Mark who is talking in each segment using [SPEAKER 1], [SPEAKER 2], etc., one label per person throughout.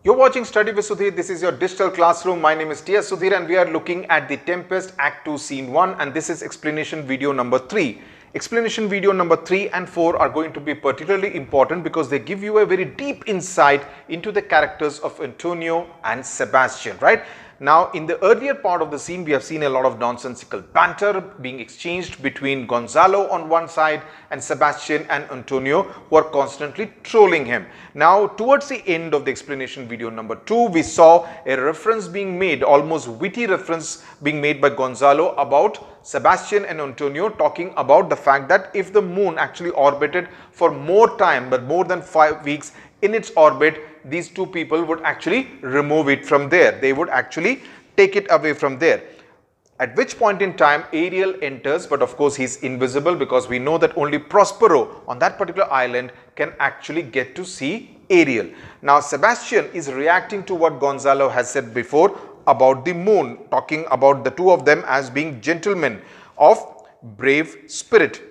[SPEAKER 1] You're watching Study with Sudhir. This is your digital classroom. My name is Sudhir and we are looking at the Tempest Act 2 Scene 1 and this is explanation video number 3. Explanation video number 3 and 4 are going to be particularly important because they give you a very deep insight into the characters of Antonio and Sebastian, right? Now, in the earlier part of the scene, we have seen a lot of nonsensical banter being exchanged between Gonzalo on one side and Sebastian and Antonio, who are constantly trolling him. Now, towards the end of the explanation video number 2, we saw a reference being made, almost witty reference being made by Gonzalo about Sebastian and Antonio, talking about the fact that if the moon actually orbited for more time, but more than 5 weeks in its orbit, these two people would actually remove it from there. They would actually take it away from there. At which point in time Ariel enters, but of course he's invisible because we know that only Prospero on that particular island can actually get to see Ariel. Now Sebastian is reacting to what Gonzalo has said before about the moon, talking about the two of them as being gentlemen of brave spirit.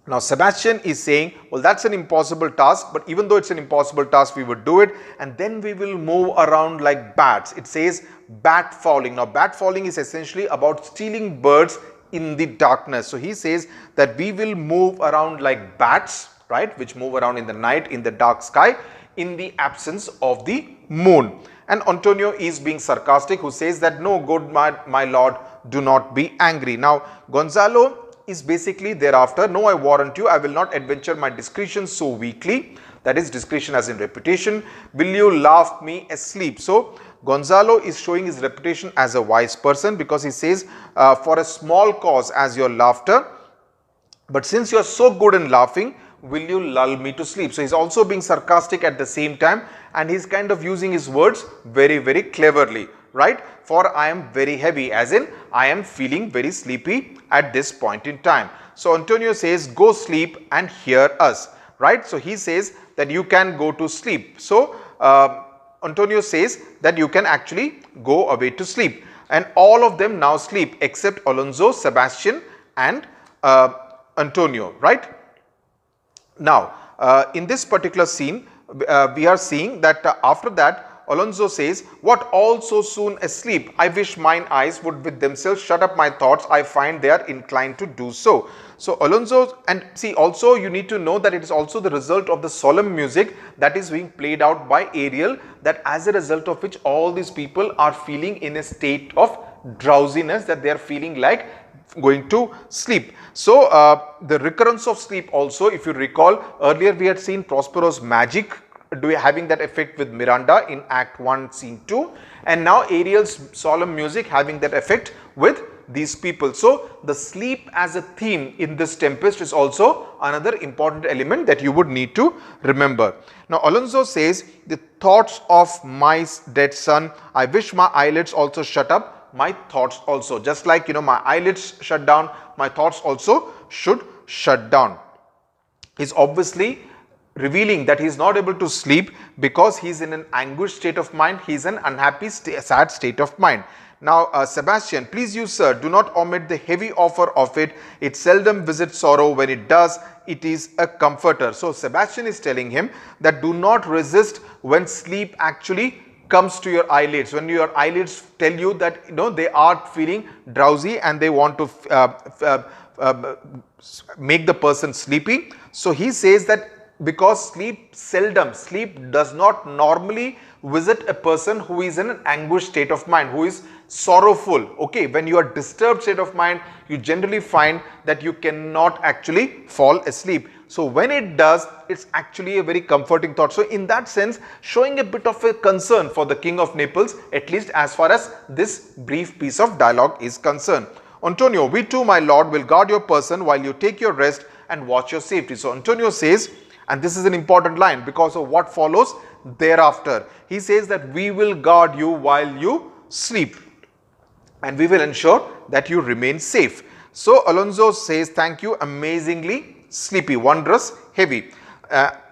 [SPEAKER 1] Now Sebastian is saying, well, that's an impossible task, but even though it's an impossible task, we would do it and then we will move around like bats. It says bat falling. Now bat falling is essentially about stealing birds in the darkness. So he says that we will move around like bats, right, which move around in the night in the dark sky in the absence of the moon. And Antonio is being sarcastic, who says that no, good my lord, do not be angry. Now Gonzalo is basically thereafter, no, I warrant you, I will not adventure my discretion so weakly. That is discretion as in reputation. Will you laugh me asleep? So Gonzalo is showing his reputation as a wise person because he says for a small cause as your laughter, but since you are so good in laughing, will you lull me to sleep? So he's also being sarcastic at the same time and he's kind of using his words very, very cleverly, right? For I am very heavy, as in I am feeling very sleepy at this point in time. So Antonio says, go sleep and hear us, right? So he says that you can go to sleep. So Antonio says that you can actually go away to sleep. And all of them now sleep except Alonso, Sebastian and Antonio, right? Now, in this particular scene, we are seeing that after that, Alonso says, what, all so soon asleep? I wish mine eyes would with themselves shut up my thoughts. I find they are inclined to do so. So Alonso, and see, also you need to know that it is also the result of the solemn music that is being played out by Ariel, that as a result of which all these people are feeling in a state of drowsiness, that they are feeling like going to sleep. So the recurrence of sleep also, if you recall, earlier we had seen Prospero's magic having that effect with Miranda in Act 1 Scene 2, and now Ariel's solemn music having that effect with these people. So the sleep as a theme in this Tempest is also another important element that you would need to remember. Now Alonso says, the thoughts of my dead son, I wish my eyelids also shut up, my thoughts also, just like, you know, my eyelids shut down, my thoughts also should shut down. He's obviously revealing that he is not able to sleep because he is in an anguished state of mind. He is an unhappy, sad state of mind. Now Sebastian, please you sir, do not omit the heavy offer of it. It seldom visits sorrow. When it does, it is a comforter. So Sebastian is telling him that do not resist when sleep actually comes to your eyelids. When your eyelids tell you that, you know, they are feeling drowsy and they want to make the person sleepy. So he says that because sleep does not normally visit a person who is in an anguished state of mind, who is sorrowful. Okay, when you are disturbed state of mind, you generally find that you cannot actually fall asleep. So when it does, it's actually a very comforting thought. So in that sense, showing a bit of a concern for the King of Naples, at least as far as this brief piece of dialogue is concerned. Antonio, we too, my lord, will guard your person while you take your rest and watch your safety. So Antonio says, and this is an important line because of what follows thereafter. He says that we will guard you while you sleep and we will ensure that you remain safe. So Alonso says, thank you, amazingly sleepy, wondrous, heavy.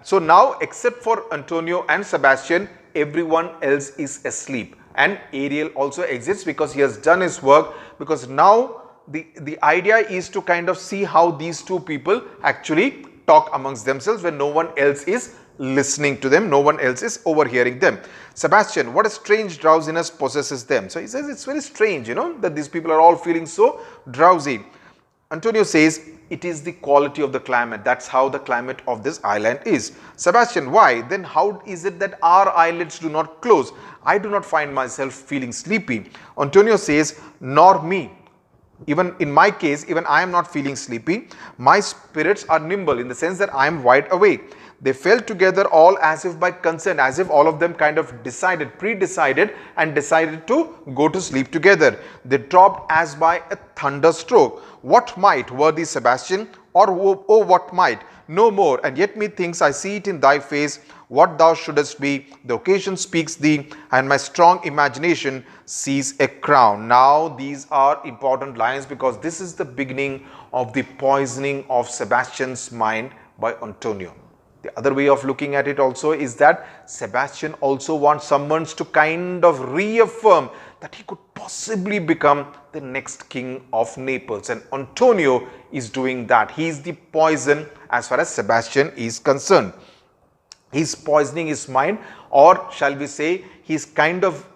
[SPEAKER 1] So now, except for Antonio and Sebastian, everyone else is asleep. And Ariel also exits because he has done his work, because now the idea is to kind of see how these two people actually talk amongst themselves when no one else is listening to them. No one else is overhearing them. Sebastian, what a strange drowsiness possesses them. So he says it's very strange, that these people are all feeling so drowsy. Antonio says it is the quality of the climate. That's how the climate of this island is. Sebastian, why? Then how is it that our eyelids do not close? I do not find myself feeling sleepy. Antonio says, nor me. Even in my case, even I am not feeling sleepy. My spirits are nimble in the sense that I am wide awake. They fell together all as if by consent, as if all of them kind of pre-decided and decided to go to sleep together. They dropped as by a thunderstroke. What might, worthy Sebastian, or oh what might, no more, and yet methinks I see it in thy face, what thou shouldest be. The occasion speaks thee, and my strong imagination sees a crown. Now these are important lines because this is the beginning of the poisoning of Sebastian's mind by Antonio. The other way of looking at it also is that Sebastian also wants someone to kind of reaffirm that he could possibly become the next king of Naples, and Antonio is doing that. He is the poison as far as Sebastian is concerned. He's poisoning his mind, or shall we say, he's kind of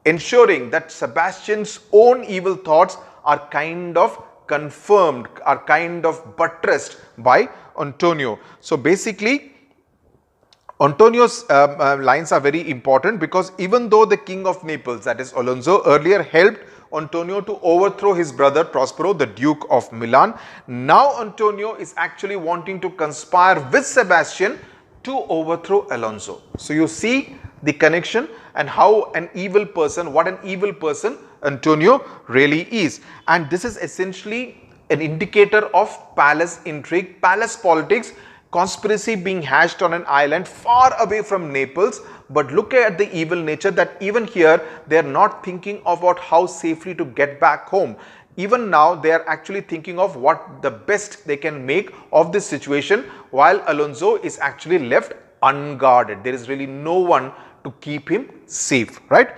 [SPEAKER 1] ensuring that Sebastian's own evil thoughts are kind of confirmed, are kind of buttressed by Antonio. So basically, Antonio's lines are very important because even though the king of Naples, that is Alonso, earlier helped Antonio to overthrow his brother Prospero, the Duke of Milan, now Antonio is actually wanting to conspire with Sebastian to overthrow Alonso. So you see the connection and how an evil person, what an evil person Antonio really is. And this is essentially an indicator of palace intrigue, palace politics, conspiracy being hatched on an island far away from Naples. But look at the evil nature that even here they are not thinking about how safely to get back home. Even now they are actually thinking of what the best they can make of this situation, while Alonso is actually left unguarded. There is really no one to keep him safe, right?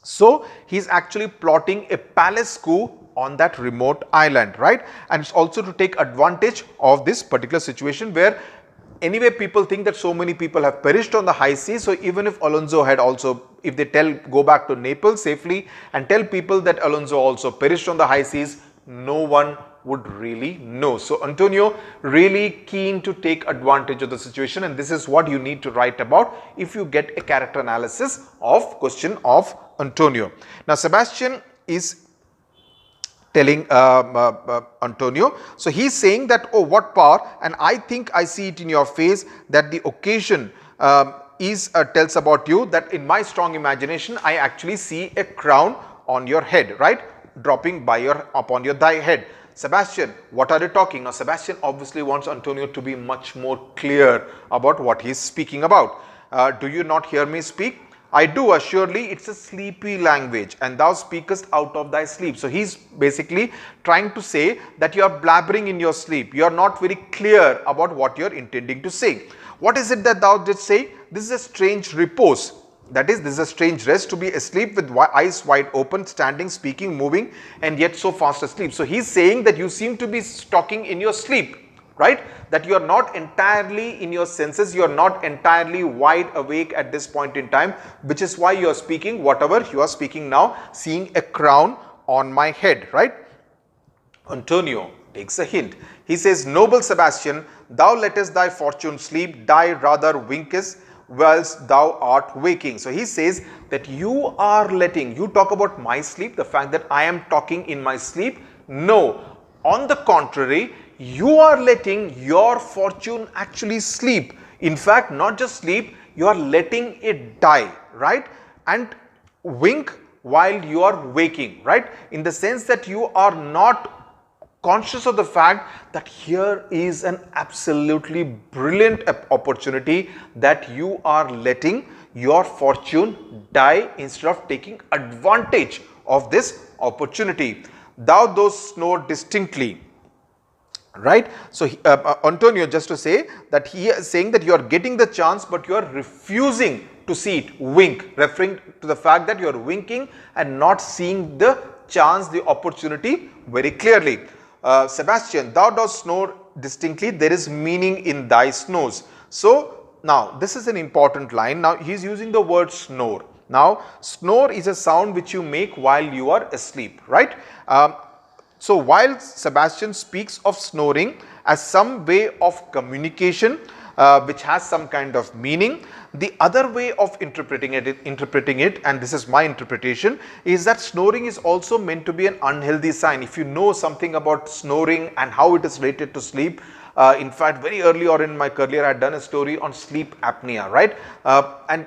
[SPEAKER 1] So he is actually plotting a palace coup on that remote island, right? And it's also to take advantage of this particular situation where anyway people think that so many people have perished on the high seas. So even if Alonso had also, if they go back to Naples safely and tell people that Alonso also perished on the high seas, no one would really know. So Antonio really keen to take advantage of the situation, and this is what you need to write about if you get a character analysis of question of Antonio. Now Sebastian is telling Antonio, so he's saying that, oh what power, and I think I see it in your face that the occasion tells about you, that in my strong imagination I actually see a crown on your head, right, dropping upon your thy head. Sebastian, what are you talking? Now Sebastian obviously wants Antonio to be much more clear about what he is speaking about. Do you not hear me speak? I do, assuredly, it's a sleepy language, and thou speakest out of thy sleep. So he's basically trying to say that you are blabbering in your sleep. You are not very clear about what you are intending to say. What is it that thou didst say? This is a strange repose. That is, this is a strange rest, to be asleep with eyes wide open, standing, speaking, moving, and yet so fast asleep. So he's saying that you seem to be talking in your sleep, right? That you are not entirely in your senses, you are not entirely wide awake at this point in time, which is why you are speaking whatever you are speaking now, seeing a crown on my head, right? Antonio takes a hint. He says, noble Sebastian, thou lettest thy fortune sleep, die rather winkest whilst thou art waking. So he says that you are letting, you talk about my sleep, the fact that I am talking in my sleep. No, on the contrary, you are letting your fortune actually sleep. In fact, not just sleep, you are letting it die, right? And wink while you are waking, right? In the sense that you are not conscious of the fact that here is an absolutely brilliant opportunity, that you are letting your fortune die instead of taking advantage of this opportunity. Thou dost snore distinctly, right? So Antonio, just to say that he is saying that you are getting the chance but you are refusing to see it, wink, referring to the fact that you are winking and not seeing the chance, the opportunity very clearly. Sebastian, thou dost snore distinctly, there is meaning in thy snores. So now this is an important line. Now he is using the word snore. Now snore is a sound which you make while you are asleep, right? So while Sebastian speaks of snoring as some way of communication which has some kind of meaning, the other way of interpreting it, and this is my interpretation, is that snoring is also meant to be an unhealthy sign. If you know something about snoring and how it is related to sleep, in fact, very early on in my career, I had done a story on sleep apnea, right? And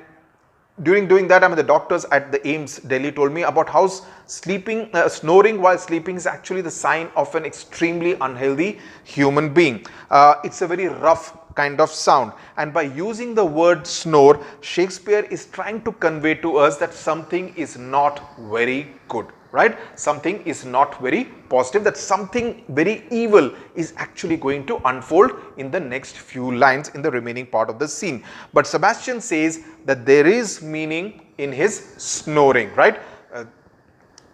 [SPEAKER 1] during doing that, I mean, the doctors at the AIMS Delhi told me about how snoring while sleeping is actually the sign of an extremely unhealthy human being. It's a very rough kind of sound, and by using the word snore, Shakespeare is trying to convey to us that something is not very good, right? Something is not very positive, that something very evil is actually going to unfold in the next few lines in the remaining part of the scene. But Sebastian says that there is meaning in his snoring, right?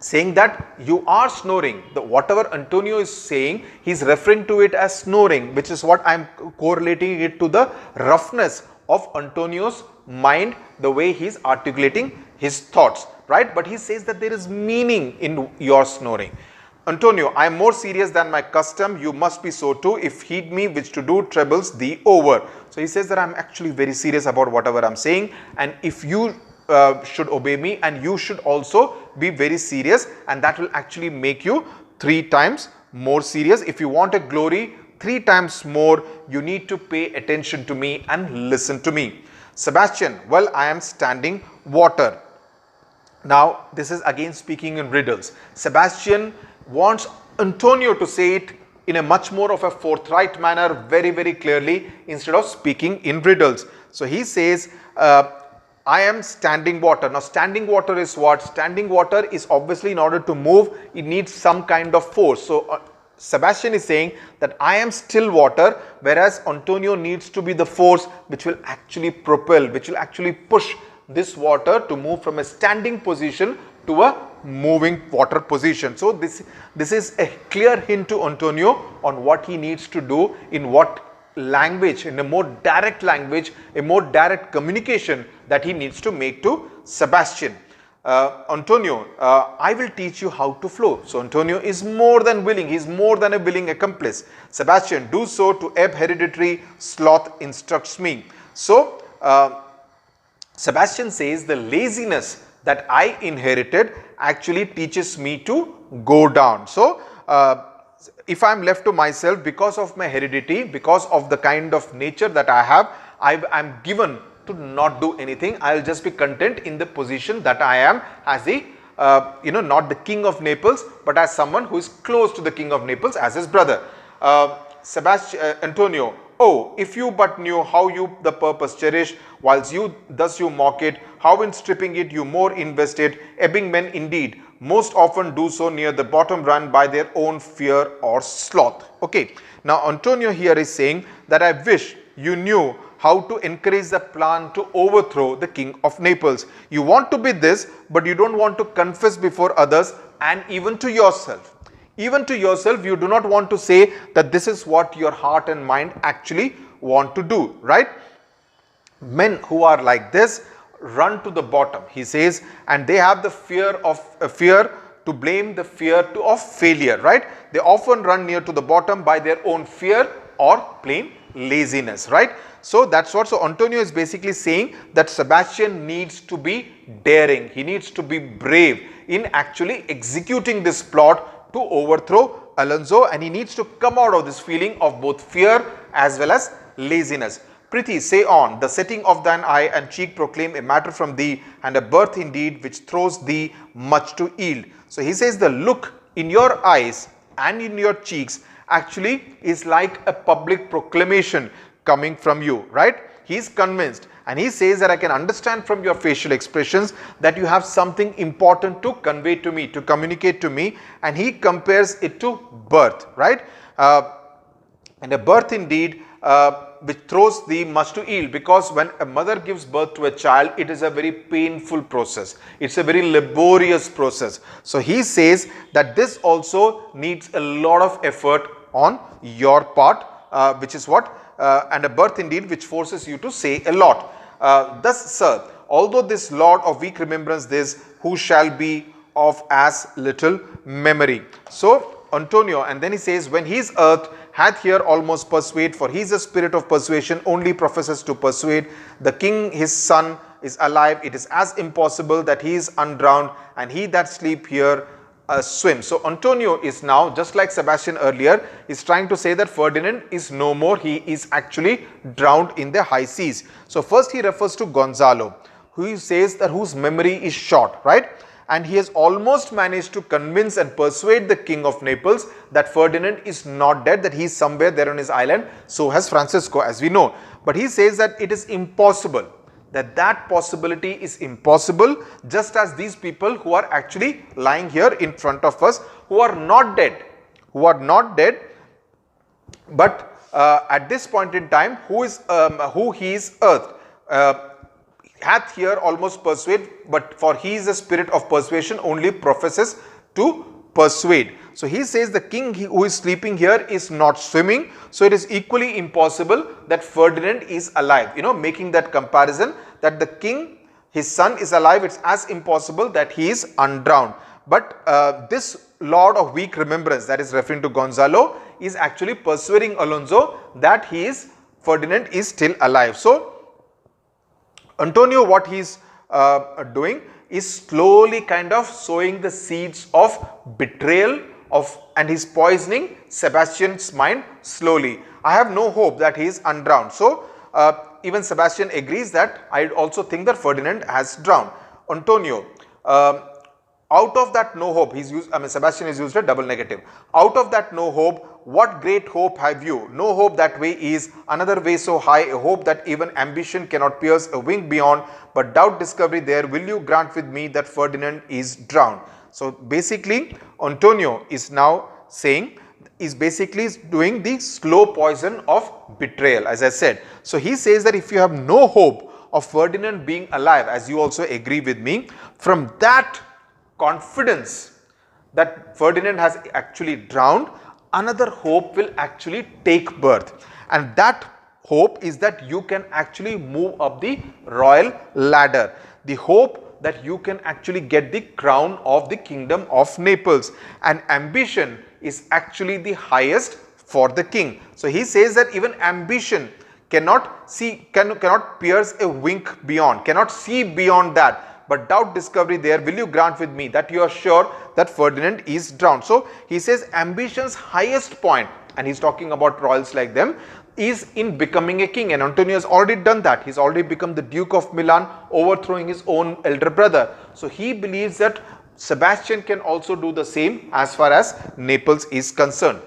[SPEAKER 1] Saying that you are snoring. Whatever Antonio is saying, he is referring to it as snoring, which is what I am correlating it to the roughness of Antonio's mind, the way he is articulating his thoughts, right? But he says that there is meaning in your snoring. Antonio, I am more serious than my custom. You must be so too. If heed me, which to do troubles thee over. So he says that I am actually very serious about whatever I am saying, and if you should obey me, and you should also be very serious, and that will actually make you 3 times more serious. If you want a glory 3 times more, you need to pay attention to me and listen to me. Sebastian, well, I am standing water. Now this is again speaking in riddles. Sebastian wants Antonio to say it in a much more of a forthright manner, very clearly, instead of speaking in riddles. So he says, I am standing water. Now standing water is what? Standing water is obviously, in order to move, it needs some kind of force. So Sebastian is saying that I am still water, whereas Antonio needs to be the force which will actually propel, which will actually push this water to move from a standing position to a moving water position. So this is a clear hint to Antonio on what he needs to do, in what language, in a more direct language, a more direct communication that he needs to make to Sebastian. Antonio, I will teach you how to flow. So Antonio is more than willing, he is more than a willing accomplice. Sebastian, do so to ebb hereditary sloth instructs me. So Sebastian says the laziness that I inherited actually teaches me to go down. So if I am left to myself, because of my heredity, because of the kind of nature that I have, I am given to not do anything. I will just be content in the position that I am as the not the king of Naples, but as someone who is close to the king of Naples as his brother. Antonio, oh, if you but knew how you the purpose cherish, whilst you thus you mock it, how in stripping it you more invest it. Ebbing men indeed most often do so near the bottom run by their own fear or sloth. Okay, now Antonio here is saying that I wish you knew how to encourage the plan to overthrow the king of Naples. You want to be this, but you don't want to confess before others and even to yourself. Even to yourself, you do not want to say that this is what your heart and mind actually want to do, right? Men who are like this run to the bottom, he says, and they have the fear to blame, the fear of failure, right? They often run near to the bottom by their own fear or plain laziness, right? So that's what, so Antonio is basically saying that Sebastian needs to be daring, he needs to be brave in actually executing this plot to overthrow Alonso, and he needs to come out of this feeling of both fear as well as laziness. Prithee, say on, the setting of thine eye and cheek proclaim a matter from thee, and a birth indeed which throws thee much to yield. So he says the look in your eyes and in your cheeks actually is like a public proclamation coming from you, right? He is convinced, and he says that I can understand from your facial expressions that you have something important to convey to me, to communicate to me, and he compares it to birth, right? And a birth indeed which throws thee much to yield, because when a mother gives birth to a child, it is a very painful process, it's a very laborious process. So he says that this also needs a lot of effort on your part, which is what and a birth indeed which forces you to say a lot. Thus, sir, although this Lord of weak remembrance this, who shall be of as little memory. So, Antonio, and then he says, when he is earth, hath here almost persuade, for he is a spirit of persuasion, only professes to persuade. The king, his son, is alive. It is as impossible that he is undrowned, and he that sleep here swim. So Antonio is now, just like Sebastian earlier, is trying to say that Ferdinand is no more. He is actually drowned in the high seas. So first he refers to Gonzalo, who says that whose memory is short, right? And he has almost managed to convince and persuade the king of Naples that Ferdinand is not dead, that he is somewhere there on his island. So has Francisco, as we know. But he says that it is impossible, that possibility is impossible, just as these people who are actually lying here in front of us, who are not dead, but at this point in time, who he is earth, hath here almost persuade, but for he is a spirit of persuasion, only professes to persuade. So he says the king who is sleeping here is not swimming. So it is equally impossible that Ferdinand is alive. You know, making that comparison that the king, his son is alive, it's as impossible that he is undrowned. But this Lord of weak remembrance, that is referring to Gonzalo, is actually persuading Alonso that Ferdinand is still alive. So Antonio, what he is doing is slowly kind of sowing the seeds of betrayal and he's poisoning Sebastian's mind slowly. I have no hope that he is undrowned. So even Sebastian agrees that I also think that Ferdinand has drowned. Antonio, out of that no hope, Sebastian has used a double negative. Out of that no hope, what great hope have you? No hope that way is another way so high, a hope that even ambition cannot pierce a wing beyond, but doubt discovery there, will you grant with me that Ferdinand is drowned? So basically, Antonio is now saying, is basically doing the slow poison of betrayal, as I said. So he says that if you have no hope of Ferdinand being alive, as you also agree with me, from that confidence that Ferdinand has actually drowned, another hope will actually take birth, and that hope is that you can actually move up the royal ladder, the hope that you can actually get the crown of the kingdom of Naples, and ambition is actually the highest for the king. So he says that even ambition cannot pierce a wink beyond, cannot see beyond that. But doubt discovery there, will you grant with me that you are sure that Ferdinand is drowned? So he says ambition's highest point, and he's talking about royals like them, is in becoming a king, and Antonio has already done that. He's already become the Duke of Milan, overthrowing his own elder brother. So he believes that Sebastian can also do the same as far as Naples is concerned.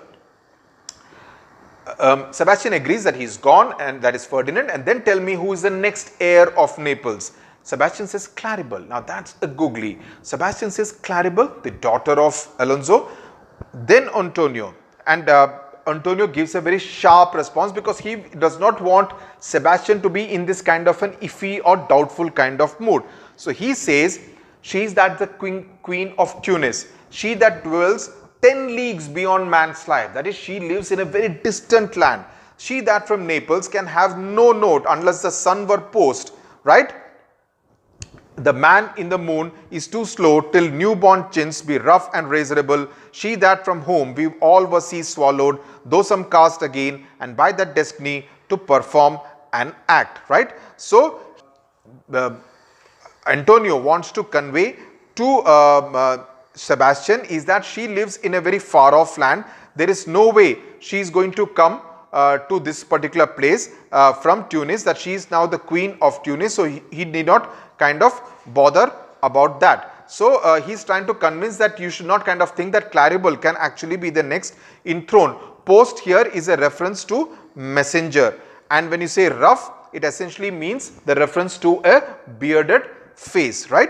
[SPEAKER 1] Sebastian agrees that he's gone, and that is Ferdinand, and then tell me who is the next heir of Naples. Sebastian says Claribel. Now that's a googly. Sebastian says Claribel, the daughter of Alonso, then Antonio, and Antonio gives a very sharp response because he does not want Sebastian to be in this kind of an iffy or doubtful kind of mood. So he says, she is that the queen of Tunis, she that dwells 10 leagues beyond man's life, that is, she lives in a very distant land, she that from Naples can have no note unless the sun were post, right? The man in the moon is too slow till newborn chins be rough and razorable. She that from whom we all were sea swallowed, though some cast again, and by that destiny to perform an act, right? So Antonio wants to convey to Sebastian is that she lives in a very far off land. There is no way she is going to come to this particular place from Tunis, that she is now the queen of Tunis. So he need not kind of bother about that. So he's trying to convince that you should not kind of think that Claribel can actually be the next in throne. Post here is a reference to messenger, and when you say rough, it essentially means the reference to a bearded face, right?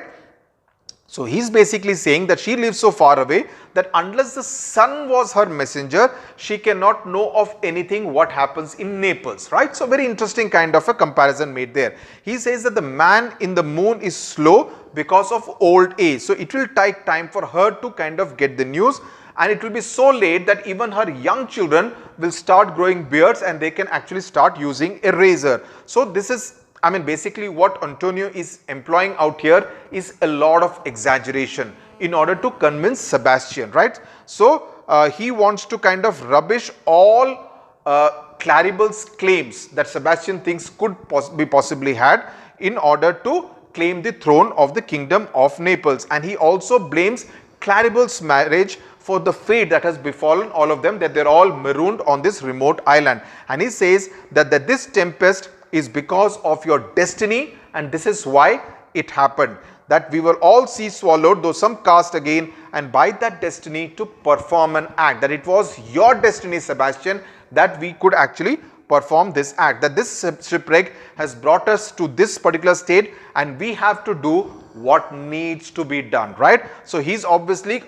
[SPEAKER 1] So he's basically saying that she lives so far away that unless the sun was her messenger, she cannot know of anything what happens in Naples, right? So very interesting kind of a comparison made there. He says that the man in the moon is slow because of old age. So it will take time for her to kind of get the news, and it will be so late that even her young children will start growing beards and they can actually start using a razor. So this is, I mean, basically what Antonio is employing out here is a lot of exaggeration in order to convince Sebastian, right? So he wants to kind of rubbish all Claribel's claims that Sebastian thinks could be possibly had in order to claim the throne of the kingdom of Naples. And he also blames Claribel's marriage for the fate that has befallen all of them, that they're all marooned on this remote island. And he says that this tempest is because of your destiny, and this is why it happened. That we will all see swallowed, though some cast again, and by that destiny to perform an act. That it was your destiny, Sebastian, that we could actually perform this act. That this shipwreck has brought us to this particular state, and we have to do what needs to be done, right? So he's obviously,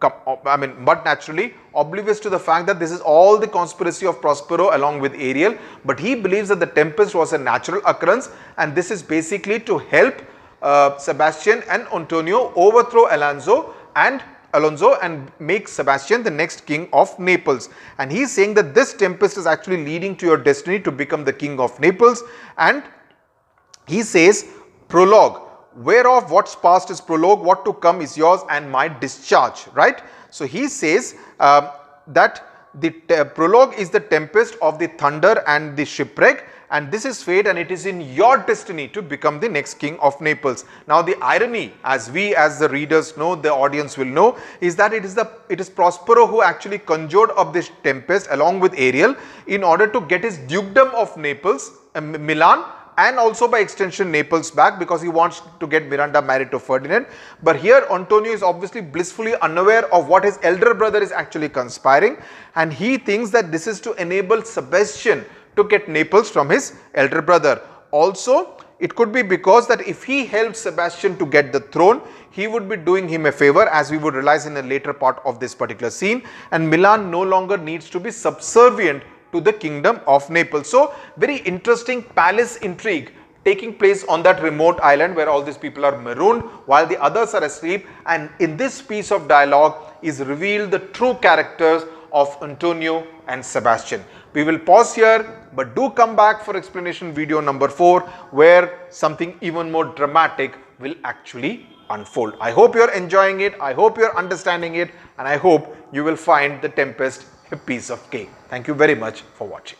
[SPEAKER 1] but naturally oblivious to the fact that this is all the conspiracy of Prospero along with Ariel, but he believes that the tempest was a natural occurrence, and this is basically to help Sebastian and Antonio overthrow Alonso and make Sebastian the next king of Naples. And he is saying that this tempest is actually leading to your destiny to become the king of Naples. And he says, prologue, whereof what's past is prologue, what to come is yours and my discharge, right? So he says that the prologue is the tempest of the thunder and the shipwreck, and this is fate, and it is in your destiny to become the next king of Naples. Now the irony, as the readers know, the audience will know, is that it is Prospero who actually conjured up this tempest along with Ariel in order to get his dukedom of Naples, Milan, and also by extension Naples back, because he wants to get Miranda married to Ferdinand. But here Antonio is obviously blissfully unaware of what his elder brother is actually conspiring, and he thinks that this is to enable Sebastian to get Naples from his elder brother. Also, it could be because that if he helps Sebastian to get the throne, he would be doing him a favor, as we would realize in a later part of this particular scene, and Milan no longer needs to be subservient to the kingdom of Naples. So very interesting palace intrigue taking place on that remote island where all these people are marooned while the others are asleep, and in this piece of dialogue is revealed the true characters of Antonio and Sebastian. We will pause here, but do come back for explanation video number 4, where something even more dramatic will actually unfold. I hope you're enjoying it, I hope you're understanding it, and I hope you will find the Tempest a piece of cake. Thank you very much for watching.